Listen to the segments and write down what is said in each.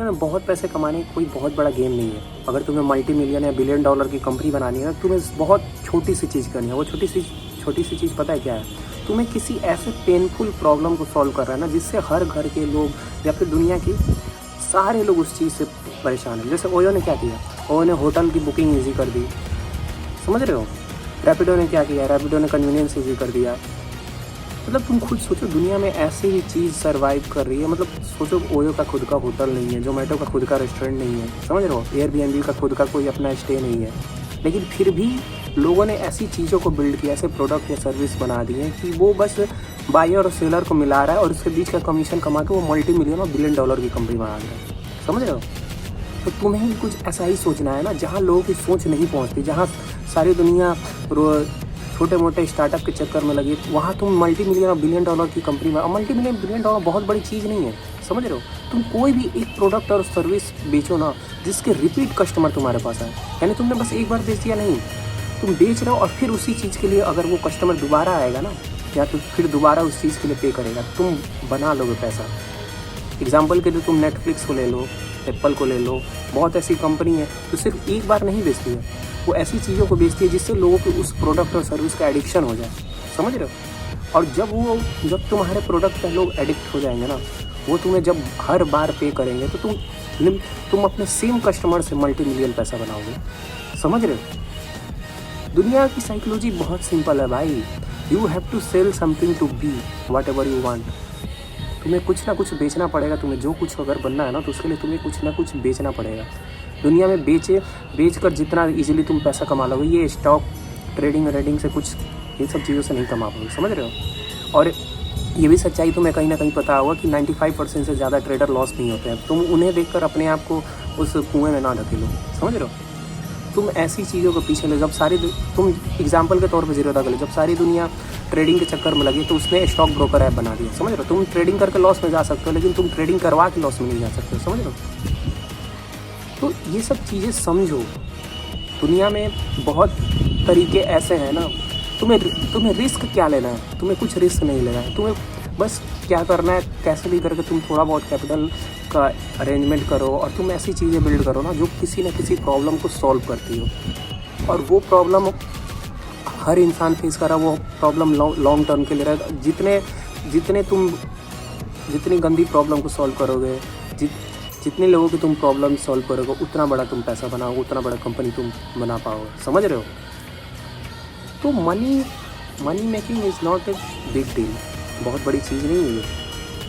दुनिया में बहुत पैसे कमाने का कोई बहुत बड़ा गेम नहीं है। अगर तुम्हें मल्टी मिलियन या बिलियन डॉलर की कंपनी बनानी है, तुम्हें बहुत छोटी सी चीज़ करनी है। वो छोटी सी चीज़ पता है क्या है? तुम्हें किसी ऐसे पेनफुल प्रॉब्लम को सॉल्व कर रहा है ना, जिससे हर घर के लोग या फिर दुनिया की सारे लोग उस चीज़ से परेशान हैं। जैसे ओयो ने क्या किया, ओयो ने होटल की बुकिंग ईजी कर दी, समझ रहे हो? रैपिडो ने क्या किया, रैपिडो ने कन्वीनियंस ईजी कर दिया। मतलब तुम खुद सोचो, दुनिया में ऐसी ही चीज़ सर्वाइव कर रही है। मतलब सोचो, ओयो का खुद का होटल नहीं है, जोमेटो का खुद का रेस्टोरेंट नहीं है, समझ रहे हो? एयरबीएनबी का खुद का कोई अपना स्टे नहीं है, लेकिन फिर भी लोगों ने ऐसी चीज़ों को बिल्ड किया, ऐसे प्रोडक्ट या सर्विस बना दिए कि वो बस बायर और सेलर को मिला रहा है और उसके बीच का कमीशन कमा के वो मल्टी मिलियन और बिलियन डॉलर की कंपनी बना रहा है, समझ रहे हो? तो तुम्हें भी कुछ ऐसा ही सोचना है ना, जहाँ लोगों की सोच नहीं पहुँचती, जहाँ सारी दुनिया छोटे मोटे स्टार्टअप के चक्कर में लगी, वहाँ तुम मल्टी मिलियन और बिलियन डॉलर की कंपनी में। मल्टी मिलियन बिलियन डॉलर बहुत बड़ी चीज़ नहीं है, समझ रहे हो? तुम कोई भी एक प्रोडक्ट और सर्विस बेचो ना, जिसके रिपीट कस्टमर तुम्हारे पास आए। यानी तुमने बस एक बार बेच दिया नहीं, तुम बेच रहे हो और फिर उसी चीज़ के लिए अगर वो कस्टमर दोबारा आएगा ना, या तो फिर दोबारा उस चीज़ के लिए पे करेगा, तुम बना लोगे पैसा। एग्जाम्पल के लिए तुम नेटफ्लिक्स को ले लो, एप्पल को ले लो, बहुत ऐसी कंपनी है जो सिर्फ एक बार नहीं बेचती है, वो ऐसी चीज़ों को बेचती है जिससे लोगों को उस प्रोडक्ट और सर्विस का एडिक्शन हो जाए, समझ रहे हो? और जब तुम्हारे प्रोडक्ट पर लोग एडिक्ट हो जाएंगे ना, वो तुम्हें जब हर बार पे करेंगे तो तुम अपने सेम कस्टमर से मल्टी मिलियन पैसा बनाओगे, समझ रहे हो? दुनिया की साइकोलॉजी बहुत सिंपल है भाई। You have to sell something to be whatever you want. तुम्हें कुछ ना कुछ बेचना पड़ेगा। तुम्हें जो कुछ अगर बनना है ना, तो उसके लिए तुम्हें कुछ ना कुछ बेचना पड़ेगा। दुनिया में बेच कर जितना इजीली तुम पैसा कमा लोगे, ये स्टॉक ट्रेडिंग से कुछ इन सब चीज़ों से नहीं कमा पाओगे, समझ रहे हो? और ये भी सच्चाई तुम्हें कहीं ना कहीं पता होगा कि 95% से ज़्यादा ट्रेडर लॉस नहीं होते हैं। तुम उन्हें देखकर अपने आप को उस कुएं में ना ढकेलो, समझ रहे हो? तुम ऐसी चीज़ों के पीछे ले, तुम एग्जाम्पल के तौर पे जीरो कर लो, जब सारी दुनिया ट्रेडिंग के चक्कर में लगी तो उसने स्टॉक ब्रोकर ऐप बना दिया, समझ रहे हो? तुम ट्रेडिंग करके लॉस में जा सकते हो, लेकिन तुम ट्रेडिंग करवा के लॉस में नहीं जा सकते, समझ रहे हो? तो ये सब चीज़ें समझो। दुनिया में बहुत तरीके ऐसे हैं ना, तुम्हें रिस्क क्या लेना है? तुम्हें कुछ रिस्क नहीं लेना है। तुम्हें बस क्या करना है, कैसे भी करके तुम थोड़ा बहुत कैपिटल का अरेंजमेंट करो और तुम ऐसी चीज़ें बिल्ड करो ना जो किसी न किसी प्रॉब्लम को सॉल्व करती हो। और वो प्रॉब्लम हर इंसान फेस कर रहा है, वो प्रॉब्लम लॉन्ग टर्म के लिए रहेगा। जितनी गंदी प्रॉब्लम को सॉल्व करोगे, जितने लोगों की तुम प्रॉब्लम सॉल्व करोगे, उतना बड़ा तुम पैसा बनाओगे, उतना बड़ा कंपनी तुम बना पाओगे, समझ रहे हो? तो money making is not a big deal, बहुत बड़ी चीज़ नहीं है ये।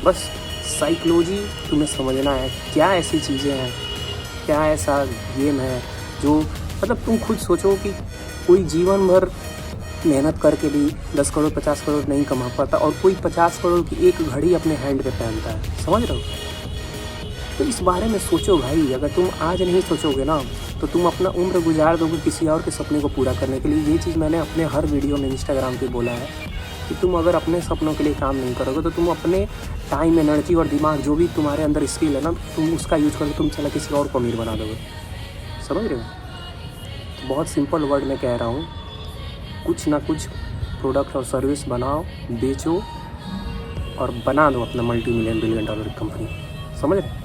बस साइकोलॉजी तुम्हें समझना है, क्या ऐसी चीज़ें हैं, क्या ऐसा गेम है जो, मतलब तुम खुद सोचो कि कोई जीवन भर मेहनत करके भी 10 करोड़ 50 करोड़ नहीं कमा पाता और कोई 50 करोड़ की एक घड़ी अपने हैंड पे पहनता है, समझ रहे हो? तो इस बारे में सोचो भाई। अगर तुम आज नहीं सोचोगे ना, तो तुम अपना उम्र गुजार दोगे किसी और के सपने को पूरा करने के लिए। ये चीज़ मैंने अपने हर वीडियो में इंस्टाग्राम पे बोला है कि तुम अगर अपने सपनों के लिए काम नहीं करोगे, तो तुम अपने टाइम, एनर्जी और दिमाग, जो भी तुम्हारे अंदर स्किल है ना, तुम उसका यूज़ करके तुम चला किसी और को अमीर बना दोगे, समझ रहे हो? तो बहुत सिंपल वर्ड में कह रहा हूँ, कुछ ना कुछ प्रोडक्ट और सर्विस बनाओ, बेचो और बना दो अपना मल्टी मिलियन बिलियन डॉलर की कंपनी, समझ रहे?